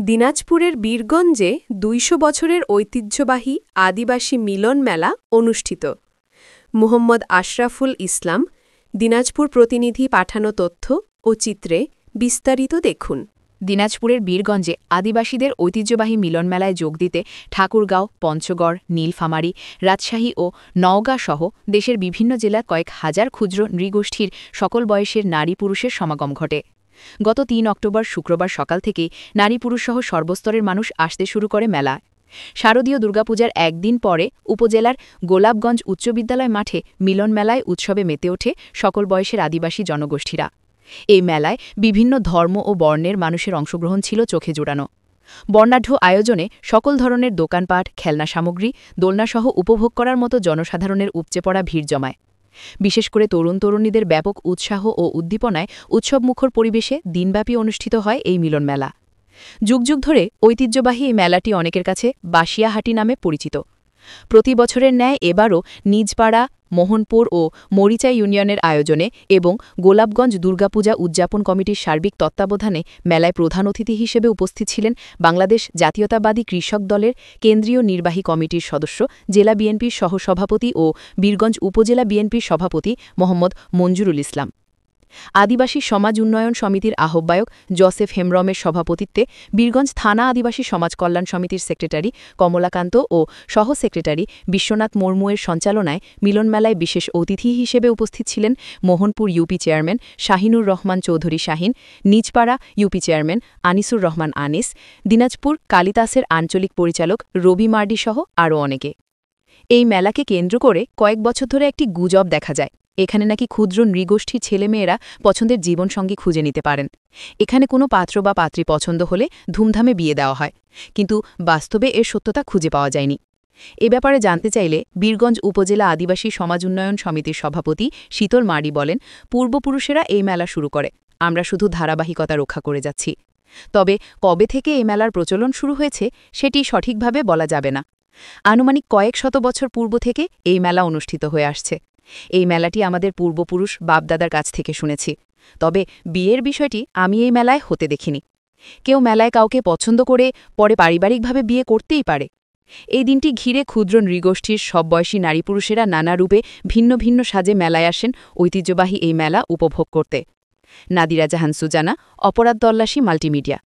দিনাজপুরের বীরগঞ্জে ২০০ বছরের ঐতিহ্যবাহী আদিবাসী মিলন মেলা অনুষ্ঠিত। মুহম্মদ আশরাফুল ইসলাম, দিনাজপুর প্রতিনিধি পাঠানো তথ্য ও চিত্রে বিস্তারিত দেখুন। দিনাজপুরের বীরগঞ্জে আদিবাসীদের ঐতিহ্যবাহী মিলন মেলায় যোগ দিতে ঠাকুরগাঁও, পঞ্চগড়, নীলফামারী, রাজশাহী ও নওগাঁ সহ দেশের বিভিন্ন জেলার কয়েক হাজার ক্ষুদ্র নৃগোষ্ঠীর সকল বয়সের নারী পুরুষের সমাগম ঘটে। গত ৩ অক্টোবর শুক্রবার সকাল থেকেই নারী পুরুষসহ সর্বস্তরের মানুষ আসতে শুরু করে মেলায়। শারদীয় দুর্গাপূজার একদিন পরে উপজেলার গোলাপগঞ্জ উচ্চ বিদ্যালয় মাঠে মিলন মেলায় উৎসবে মেতে ওঠে সকল বয়সের আদিবাসী জনগোষ্ঠীরা। এই মেলায় বিভিন্ন ধর্ম ও বর্ণের মানুষের অংশগ্রহণ ছিল চোখে জোড়ানো। বর্ণাঢ্য আয়োজনে সকল ধরনের দোকানপাট, খেলনা সামগ্রী, দোলনাসহ উপভোগ করার মতো জনসাধারণের উপচে পড়া ভিড় জমায়। বিশেষ করে তরুণ-তরুণীদের ব্যাপক উৎসাহ ও উদ্দীপনায় উৎসবমুখর পরিবেশে দিনব্যাপী অনুষ্ঠিত হয় এই মিলন মেলা। যুগ যুগ ধরে ঐতিহ্যবাহী এই মেলাটি অনেকের কাছে বাসিয়াহাটি নামে পরিচিত। প্রতি বছরের ন্যায় এবারও নিজপাড়া, মোহনপুর ও মরিচা ইউনিয়নের আয়োজনে এবং গোলাপগঞ্জ দুর্গাপূজা উদযাপন কমিটির সার্বিক তত্ত্বাবধানে মেলায় প্রধান অতিথি হিসেবে উপস্থিত ছিলেন বাংলাদেশ জাতীয়তাবাদী কৃষক দলের কেন্দ্রীয় নির্বাহী কমিটির সদস্য, জেলা বিএনপির সহসভাপতি ও বীরগঞ্জ উপজেলা বিএনপির সভাপতি মোহাম্মদ মঞ্জুরুল ইসলাম। আদিবাসী সমাজ উন্নয়ন সমিতির আহ্বায়ক জোসেফ হেমব্রমের সভাপতিত্বে বীরগঞ্জ থানা আদিবাসী সমাজ কল্যাণ সমিতির সেক্রেটারি কমলাকান্ত ও সহ সেক্রেটারি বিশ্বনাথ মুর্মুয়ের সঞ্চালনায় মিলন মেলায় বিশেষ অতিথি হিসেবে উপস্থিত ছিলেন মোহনপুর ইউপি চেয়ারম্যান শাহিনুর রহমান চৌধুরী শাহিন, নিজপাড়া ইউপি চেয়ারম্যান আনিসুর রহমান আনিস, দিনাজপুর কালিতাসের আঞ্চলিক পরিচালক রবি মার্ডি সহ আরও অনেকে। এই মেলাকে কেন্দ্র করে কয়েক বছর ধরে একটি গুজব দেখা যায়। এখানে নাকি ক্ষুদ্র নৃগোষ্ঠীর ছেলেমেয়েরা পছন্দের জীবনসঙ্গী খুঁজে নিতে পারেন। এখানে কোনো পাত্র বা পাত্রী পছন্দ হলে ধুমধামে বিয়ে দেওয়া হয়, কিন্তু বাস্তবে এর সত্যতা খুঁজে পাওয়া যায়নি। এ ব্যাপারে জানতে চাইলে বীরগঞ্জ উপজেলা আদিবাসী সমাজ উন্নয়ন সমিতির সভাপতি শীতল মার্ডি বলেন, পূর্বপুরুষেরা এই মেলা শুরু করে, আমরা শুধু ধারাবাহিকতা রক্ষা করে যাচ্ছি। তবে কবে থেকে এই মেলার প্রচলন শুরু হয়েছে সেটি সঠিকভাবে বলা যাবে না। আনুমানিক কয়েক শত বছর পূর্ব থেকে এই মেলা অনুষ্ঠিত হয়ে আসছে। এই মেলাটি আমাদের পূর্বপুরুষ বাপদাদার কাছ থেকে শুনেছি। তবে বিয়ের বিষয়টি আমি এই মেলায় হতে দেখিনি। কেউ মেলায় কাউকে পছন্দ করে পরে পারিবারিকভাবে বিয়ে করতেই পারে। এই দিনটি ঘিরে ক্ষুদ্র নৃগোষ্ঠীর সব বয়সী নারী পুরুষেরা নানা রূপে ভিন্ন ভিন্ন সাজে মেলায় আসেন ঐতিহ্যবাহী এই মেলা উপভোগ করতে। নাদিরা জাহান সুজানা, অপরাধ তল্লাশি, মাল্টিমিডিয়া।